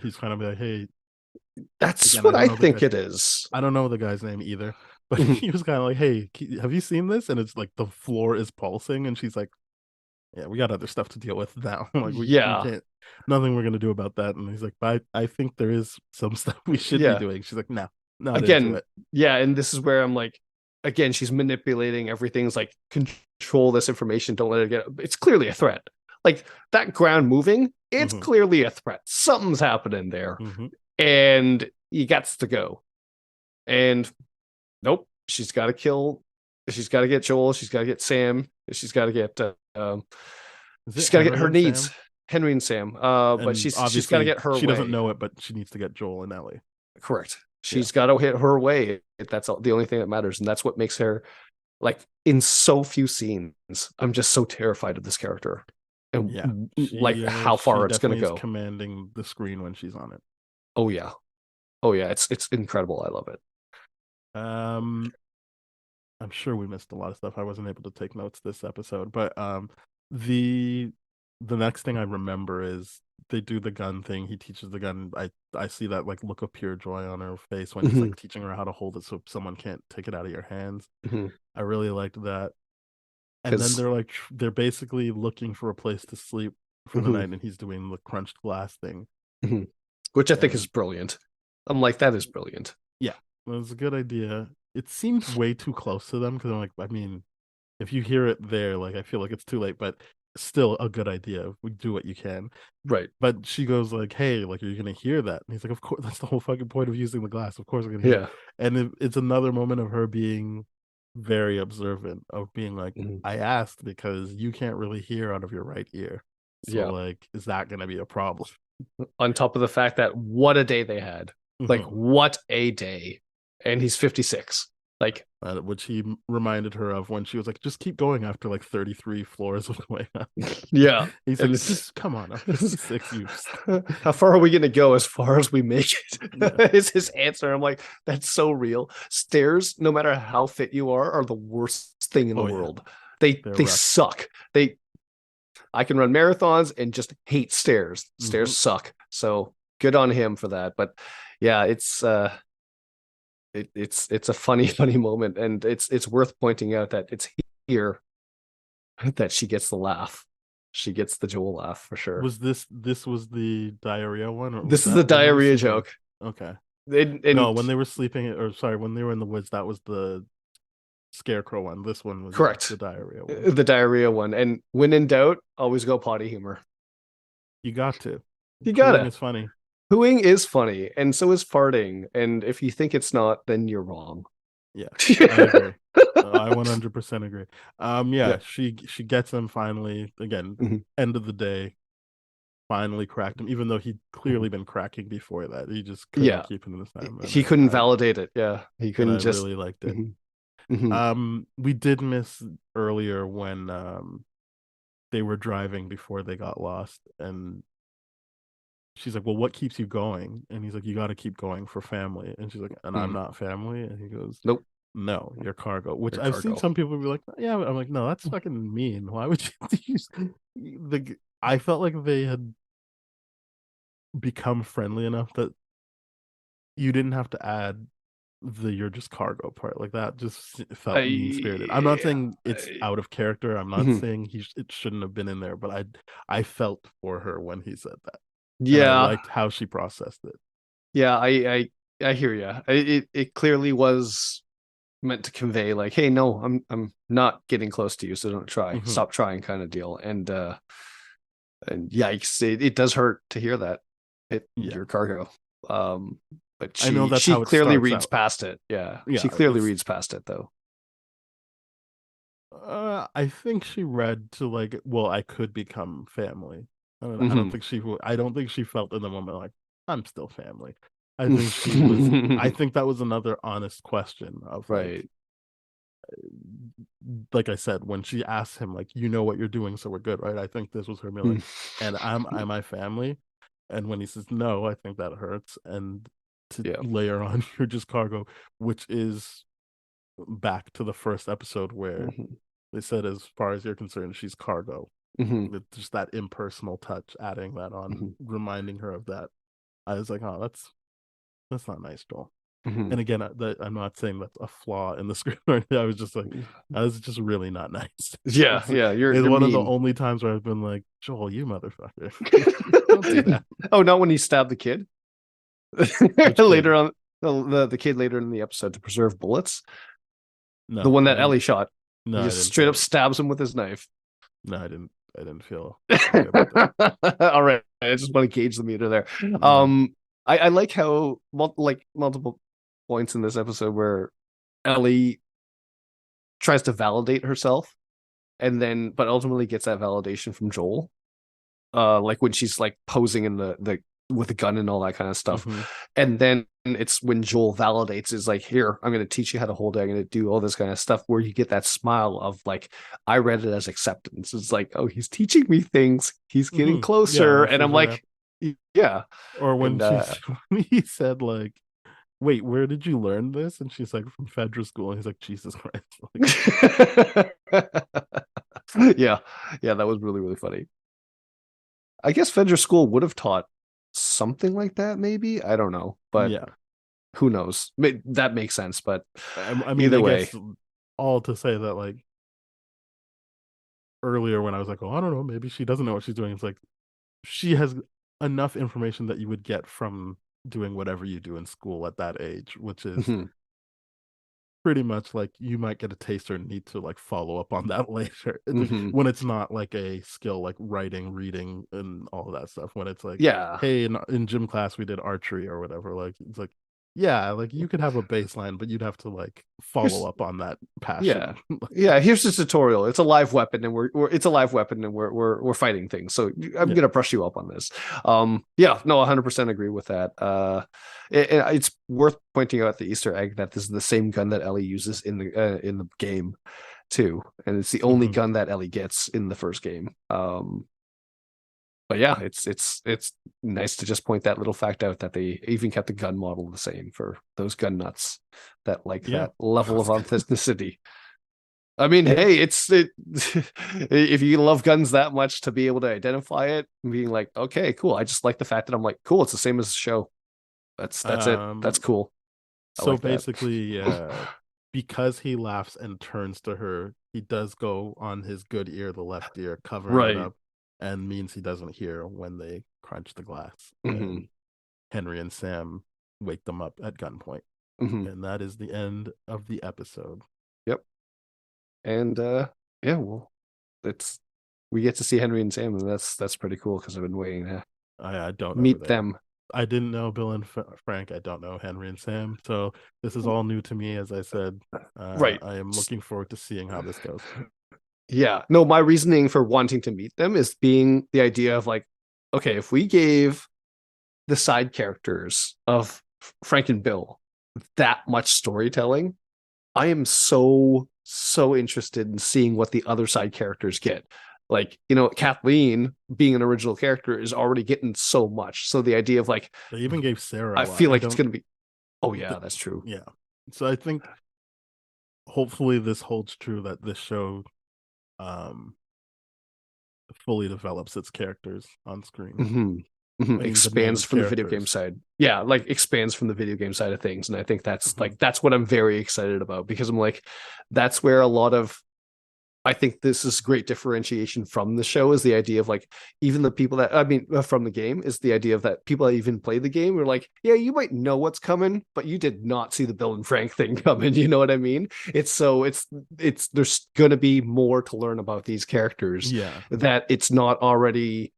he's kind of like, hey, that's again, what I think it is. I don't know the guy's name either, but he was kind of like, hey, have you seen this? And it's like the floor is pulsing, and she's like, yeah, we got other stuff to deal with now. Like, we can't, nothing we're gonna do about that. And he's like, but I think there is some stuff we should be doing. She's like, no, not again, into it. Yeah, and this is where I'm like, again, she's manipulating everything's like, control this information, don't let it get, it's clearly a threat. Like that ground moving, it's clearly a threat. Something's happening there. And he gets to go. And nope, she's got to get Joel, she's got to get Sam, she's got to get she's got to get her needs, Sam? Henry and Sam, but she's got to get her she way. Doesn't know it, but she needs to get Joel and Ellie. Correct. She's got to hit her way. That's the only thing that matters, and that's what makes her, like, in so few scenes, I'm just so terrified of this character, and like how far it's going to go. Commanding the screen when she's on it. Oh yeah, it's incredible. I love it. I'm sure we missed a lot of stuff. I wasn't able to take notes this episode, but the the next thing I remember is they do the gun thing. He teaches the gun. I see that like look of pure joy on her face when he's Mhm, like teaching her how to hold it so someone can't take it out of your hands. mhm. I really liked that. And then Because they're basically looking for a place to sleep for the night, and he's doing the crunched glass thing. which I think is And brilliant. I'm like, that is brilliant. yeah, it was a good idea. It seemed way too close to them because I'm like, I mean, if you hear it there, like I feel like it's too late, but still a good idea. We do what you can. Right. But she goes like, "Hey, like, are you gonna hear that?" And he's like, "Of course, that's the whole fucking point of using the glass. Of course, I'm gonna hear it." Yeah. And it's another moment of her being very observant, of being like, Mhm. "I asked because you can't really hear out of your right ear, so Yeah. like, is that gonna be a problem?" On top of the fact that what a day they had. Like, Mhm. what a day. And he's 56. Like, Which he reminded her of when she was like, "Just keep going after like 33 floors of going up." yeah. He's And like, it's "Just come on, I'm 56. You how far are we gonna go? As far as we make yeah, it is his answer. I'm like, that's so real. Stairs, no matter how fit you are the worst thing in the oh yeah, world. They they're they rough." suck. I can run marathons and just hate stairs. Hmm. Stairs suck. So good on him for that. But yeah, it's a funny, funny moment. And it's worth pointing out that it's here that she gets the laugh. She gets the Joel laugh for sure. Was this was the diarrhea one, or was This is the that when they were diarrhea sleeping? joke. Okay. No, And when they were sleeping, or sorry, when they were in the woods, that was the scarecrow one. This one was, yeah, the correct. diarrhea one. The diarrhea one. And when in doubt, always go potty humor. You got to. You Pooing gotta. is funny. Pooing is funny, and so is farting. And if you think it's not, then you're wrong. Yeah, I agree. I 100% agree. Yeah. Yeah, she gets him finally. Again, Mhm. end of the day, finally cracked him, even though he'd Mhm. clearly been cracking before that. He just couldn't Yeah. keep him this time, He couldn't validate it. Yeah. He and I couldn't just. really liked it. Mhm. Mhm. We did miss earlier when they were driving before they got lost, and she's like, "Well, what keeps you going?" And he's like, "You got to keep going for family." And she's like, "And I'm Mhm. not family." And he goes, Nope. "No, you're cargo." Which Your I've seen cargo. some people be like, "Yeah," but I'm like, "No, that's fucking mean. Why would you use the?" I felt like they had become friendly enough that you didn't have to add the "you're just cargo" part. Like that just felt mean spirited. I'm not saying it's out of character. I'm not Mhm. saying it shouldn't have been in there, but I felt for her when he said that, and I Yeah. liked how she processed it. Yeah. I hear you. It clearly was meant to convey like, hey, no, I'm not getting close to you, so don't try. Hmm. Stop trying, kind of deal. And yikes, it does hurt to hear that. Yeah, Your cargo. Um, but I know that's she how it clearly starts reads out. past it. Yeah, Yeah, she clearly it's. reads past it though. I think she read to like, well, I could become family. I don't Hmm. think I don't think she felt in the moment like I'm still family. I think she was. I think that was another honest question of Right. like I said, when she asked him, like, "You know what you're doing, so we're good, right?" I think this was her being like, "And am I family?" And when he says no, I think that hurts. And to Yeah. layer on, "You're just cargo," which is back to the first episode where Hmm. they said, as far as you're concerned, she's cargo. Hmm. Just that impersonal touch, adding that on, Hmm. reminding her of that. I was like, "Oh, that's not nice, Joel." Hmm. And again, I'm not saying that's a flaw in the script. I was just like, that was just really not nice. Yeah, it's, yeah, it's you're one of the mean. only times where I've been like, "Joel, you motherfucker, don't do that." Oh, not when he stabbed the kid Which later kid? on. The kid later in the episode to preserve bullets. The No, one I that didn't. Ellie shot. No, He I just didn't straight up feel. stabs him with his knife. No, I didn't. I didn't feel good about that. All right, I just want to gauge the meter there. No. I like how multiple points in this episode where Ellie tries to validate herself and then but ultimately gets that validation from Joel. Like when she's like posing in the with a gun and all that kind of stuff. Hmm. And then it's when Joel validates is like, here, I'm going to teach you how to hold it. I'm going to do all this kind of stuff where you get that smile of like, I read it as acceptance. It's like, oh, he's teaching me things. He's getting Hmm. Yeah, closer. this And is I'm very. like, yeah. Or when And when he said like, "Wait, where did you learn this?" And she's like, "From Fedra school." And he's like, "Jesus Christ!" Like, yeah, yeah, that was really, really funny. I guess Fedra School would have taught something like that, maybe. I don't know, but Yeah. who knows? That makes sense, but I mean, either I way, guess all to say that, like, earlier when I was like, oh, I don't know, maybe she doesn't know what she's doing. It's like she has enough information that you would get from doing whatever you do in school at that age, which is mhm, pretty much like you might get a taster and need to like follow up on that later. mhm. When it's not like a skill like writing, reading, and all of that stuff. When it's like, Yeah, hey, in gym class we did archery or whatever. Like it's like, yeah, like you could have a baseline, but you'd have to like follow here's up on that yeah. passion. Yeah, here's the tutorial. It's a live weapon, and it's a live weapon, and we're fighting things. So I'm Yeah. gonna brush you up on this. Yeah, no, 100% agree with that. It's worth pointing out the Easter egg that this is the same gun that Ellie uses in the game too, and it's the only Mhm. gun that Ellie gets in the first game. But yeah, it's nice to just point that little fact out that they even kept the gun model the same for those gun nuts that like Yeah. that level of authenticity. I mean, hey, if you love guns that much to be able to identify it, being like, okay, cool. I just like the fact that I'm like, cool, it's the same as the show. That's it. That's Um cool. I so like that. basically because he laughs and turns to her, he does go on his good ear, the left ear, covering it Right. up, and means he doesn't hear when they crunch the glass. Hmm. And Henry and Sam wake them up at gunpoint. Hmm. And that is the end of the episode. Yep. And yeah, well, it's we get to see Henry and Sam, and that's pretty cool because I've been waiting to I don't know who meet they are. them. I didn't know Bill and Frank. I don't know Henry and Sam. So this is all new to me. As I said, Right. I am looking forward to seeing how this goes. Yeah. No, my reasoning for wanting to meet them is being the idea of like, okay, if we gave the side characters of Frank and Bill that much storytelling, I am so interested in seeing what the other side characters get. Like, Kathleen being an original character is already getting so much. So the idea of like, They even gave Sarah a I lot. feel I like it's don't. going to be, oh, yeah, that's true. Yeah. So I think hopefully this holds true that this show um fully develops its characters on screen. Mm-hmm. Mm-hmm. I mean the main Expands from the video game characters. side. Yeah, like expands from the video game side of things. And I think that's Mhm. that's what I'm very excited about because I'm like, that's where a lot of I think this is great differentiation from the show is the idea of like even the people that I mean from the game is the idea of that people that even play the game are like, yeah, you might know what's coming, but you did not see the Bill and Frank thing coming. You know what I mean? It's there's gonna be more to learn about these characters Yeah. that it's not already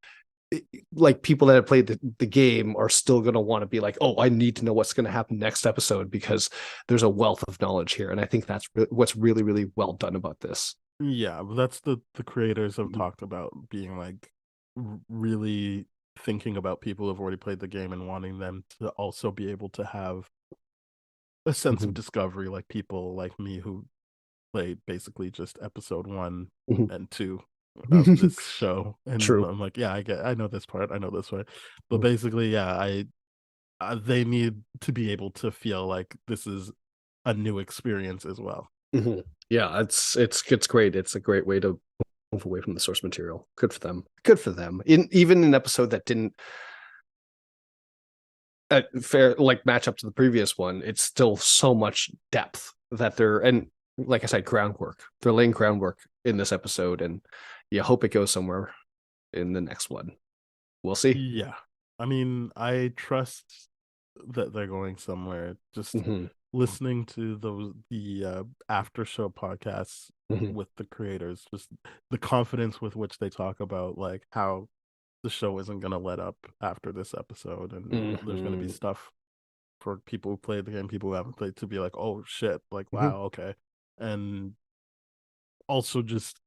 like people that have played the game are still going to want to be like, oh, I need to know what's going to happen next episode because there's a wealth of knowledge here. And I think that's what's really, really well done about this. Yeah, but that's the creators have talked about being like really thinking about people who've already played the game and wanting them to also be able to have a sense of Mhm. discovery, like people like me who played basically just episode 1 Mhm. and 2 of this show, and True. I'm like, yeah, I know this part, I know this part, but basically, yeah, they need to be able to feel like this is a new experience as well. Mhm. Yeah, it's great. It's a great way to move away from the source material. Good for them. Good for them. In even an episode that didn't fair like match up to the previous one, it's still so much depth that they're and like I said, groundwork. They're laying groundwork in this episode, and you hope it goes somewhere in the next one. We'll see. Yeah. I mean, I trust that they're going somewhere. Just Hmm. listening to the after show podcasts Hmm. with the creators, just the confidence with which they talk about like how the show isn't gonna let up after this episode, and there's gonna be Hmm. stuff for people who played the game, people who haven't played, to be like, oh shit, like Hmm. wow, okay. And also just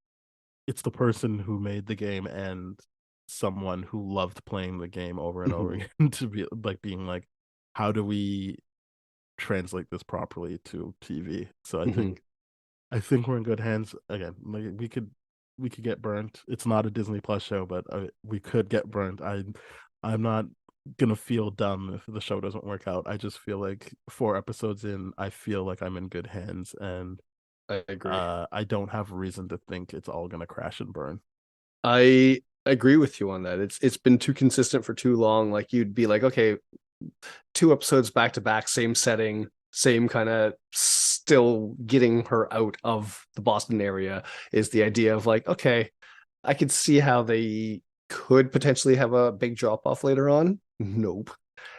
it's the person who made the game and someone who loved playing the game over and over Hmm. again to be like being like, how do we translate this properly to TV? So Hmm. I think we're in good hands. Again, like we could get burnt. It's not a Disney Plus show, but we could get burnt. I'm not gonna feel dumb if the show doesn't work out. I just feel like 4 episodes in, I feel like I'm in good hands, and I agree. I don't have reason to think it's all gonna crash and burn. I I agree with you on that. It's been too consistent for too long. Like you'd be like, okay, 2 episodes back to back, same setting, same kind of still getting her out of the Boston area is the idea of like, okay, I could see how they could potentially have a big drop off later on. Nope.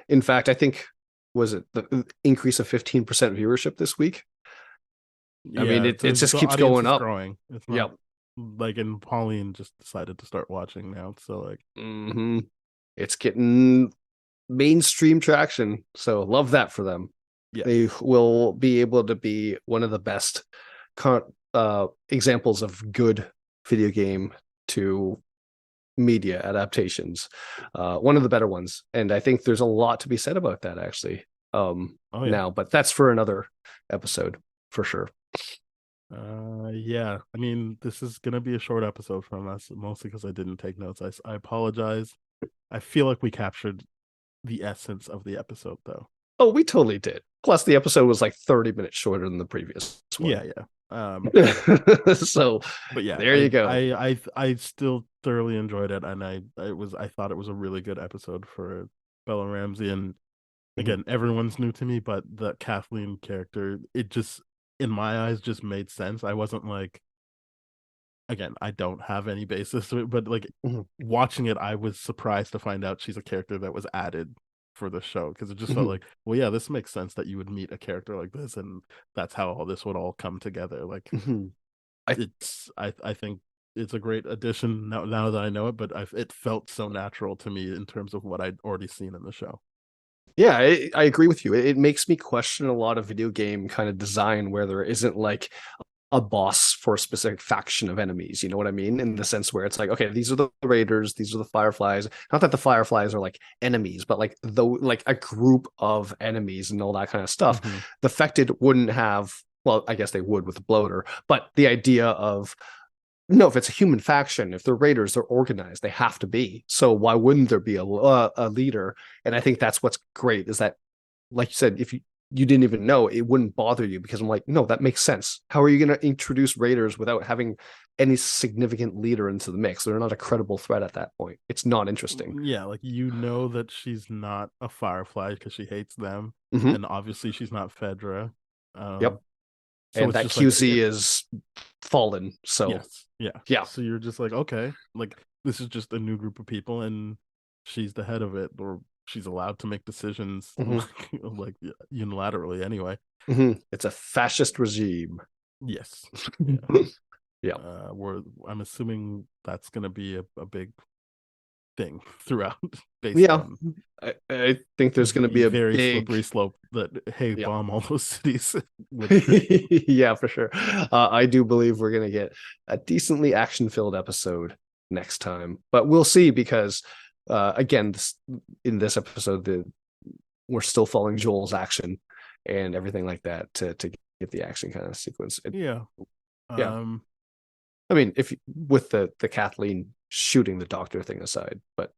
In fact, I think was it the increase of 15% viewership this week? I mean, it just the keeps audience going is up. growing. It's not Yep. like, and Pauline just decided to start watching now. So like, It's getting mainstream traction. So love that for them. yeah, They will be able to be one of the best examples of good video game to media adaptations. One of the better ones. And I think there's a lot to be said about that actually. oh yeah. Now, but that's for another episode for sure. Yeah. I mean, this is gonna be a short episode from us, mostly because I didn't take notes. I apologize. I feel like we captured the essence of the episode, though. Oh, we totally did. Plus, the episode was like 30 minutes shorter than the previous one. Yeah. So, but yeah, there you go. I still thoroughly enjoyed it, and I thought it was a really good episode for Bella Ramsey. And again, everyone's new to me, but the Kathleen character, it just, in my eyes, just made sense. I wasn't like, again, I don't have any basis to it, but like watching it, I was surprised to find out she's a character that was added for the show, because it just felt like, well, yeah, this makes sense that you would meet a character like this, and that's how all this would all come together. Like, I think it's a great addition now that I know it, but it felt so natural to me in terms of what I'd already seen in the show. Yeah, I agree with you. It makes me question a lot of video game kind of design where there isn't like a boss for a specific faction of enemies. You know what I mean? In the sense where it's like, okay, these are the Raiders, these are the Fireflies. Not that the Fireflies are like enemies, but like like a group of enemies and all that kind of stuff. The Affected wouldn't have, well, I guess they would with the Bloater, but the idea of, no, if it's a human faction, if they're Raiders, they're organized. They have to be. So why wouldn't there be a leader? And I think that's what's great is that, like you said, if you didn't even know, it wouldn't bother you because I'm like, no, that makes sense. How are you going to introduce Raiders without having any significant leader into the mix? They're not a credible threat at that point. It's not interesting. Yeah, like, you know that she's not a Firefly because she hates them, and obviously she's not Fedra. Yep. So and that QZ is fallen. So yes, yeah. So you're just like, okay, like, this is just a new group of people, and she's the head of it, or she's allowed to make decisions like unilaterally anyway. It's a fascist regime. Yes. Yeah. I'm assuming that's going to be a big thing throughout. Based on, I think there's going to be a very big slippery slope that, hey, bomb all those cities. Yeah, for sure. I do believe we're going to get a decently action-filled episode next time, but we'll see because again, in this episode, we're still following Joel's action and everything like that to get the action kind of sequence. Yeah. I mean, if with the Kathleen shooting the doctor thing aside, but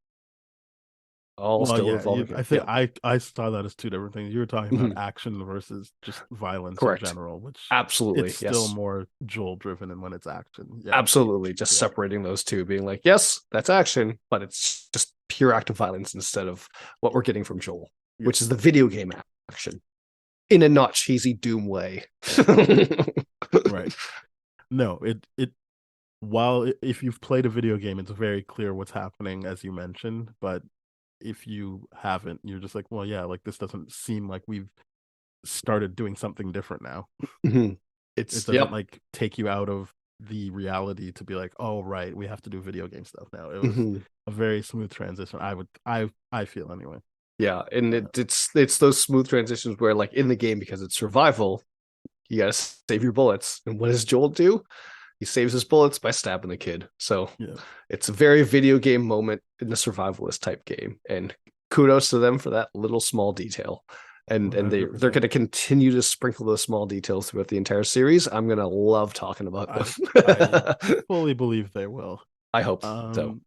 revolving. I think I saw that as two different things. You were talking about action versus just violence in general, which absolutely it's still more Joel driven, and when it's action, absolutely just separating those two, being like, yes, that's action, but it's just pure act of violence instead of what we're getting from Joel, which is the video game action in a not cheesy Doom way. Right. No, it while if you've played a video game, it's very clear what's happening, as you mentioned, but if you haven't, you're just like, well, yeah, like, this doesn't seem like we've started doing something different now. It doesn't like take you out of the reality to be like, oh, right, we have to do video game stuff now. It was a very smooth transition. I feel anyway. Yeah, and it's those smooth transitions where, like, in the game, because it's survival, you gotta save your bullets. And what does Joel do? He saves his bullets by stabbing the kid. So it's a very video game moment in the survivalist type game. And kudos to them for that little small detail. And they're going to continue to sprinkle those small details throughout the entire series. I'm going to love talking about them. I fully believe they will. I hope so.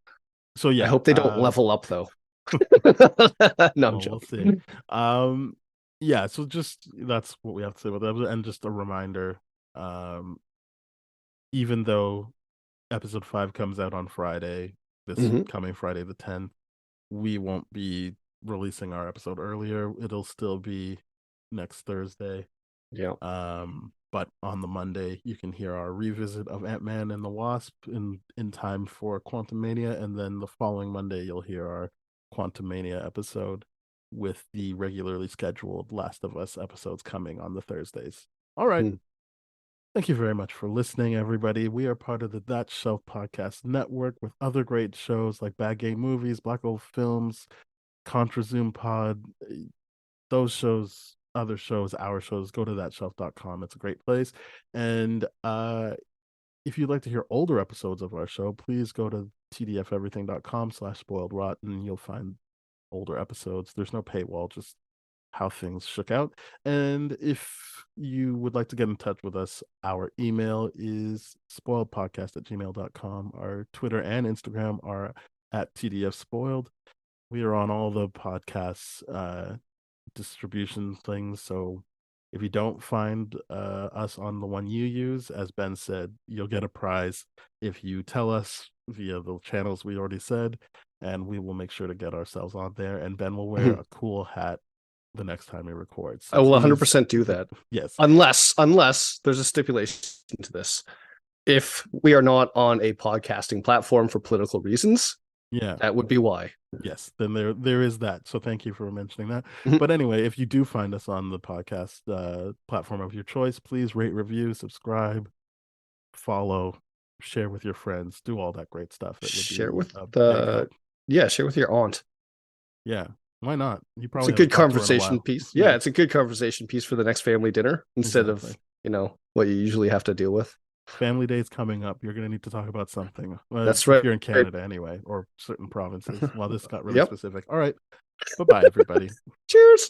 So yeah, I hope they don't level up though. No, I'm joking. We'll see. Yeah, so just that's what we have to say about that. And just a reminder, even though episode 5 comes out on Friday, this coming Friday the 10th. We won't be releasing our episode earlier. It'll still be next Thursday. Yeah. But on the Monday, you can hear our revisit of Ant-Man and the Wasp in time for Quantum Mania, and then the following Monday, you'll hear our Quantum Mania episode with the regularly scheduled Last of Us episodes coming on the Thursdays. All right. Thank you very much for listening, everybody. We are part of the That Shelf Podcast Network with other great shows like Bad Game Movies, Black Old Films, Contra Zoom Pod. Those shows, other shows, our shows, go to thatshelf.com. It's a great place. And if you'd like to hear older episodes of our show, please go to tdfeverything.com/spoiledrotten. You'll find older episodes. There's no paywall, just how things shook out. And if you would like to get in touch with us, our email is spoiledpodcast@gmail.com. Our Twitter and Instagram are at tdfspoiled. We are on all the podcasts distribution things, so if you don't find us on the one you use, as Ben said, you'll get a prize if you tell us via the channels we already said, and we will make sure to get ourselves on there, and Ben will wear a cool hat the next time he records. I will 100% do that. Yes. Unless there's a stipulation to this. If we are not on a podcasting platform for political reasons, that would be why. Yes, then there is that. So thank you for mentioning that. But anyway, if you do find us on the podcast platform of your choice, please rate, review, subscribe, follow, share with your friends, do all that great stuff. That would share be with share with your aunt. Yeah, why not? You probably it's a good conversation piece. Yeah, it's a good conversation piece for the next family dinner instead of what you usually have to deal with. Family Day's coming up. You're going to need to talk about something. That's right. If you're in Canada anyway, or certain provinces. Well, this got really specific. All right. Bye-bye, everybody. Cheers.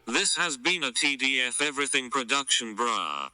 This has been a TDF Everything production, brah.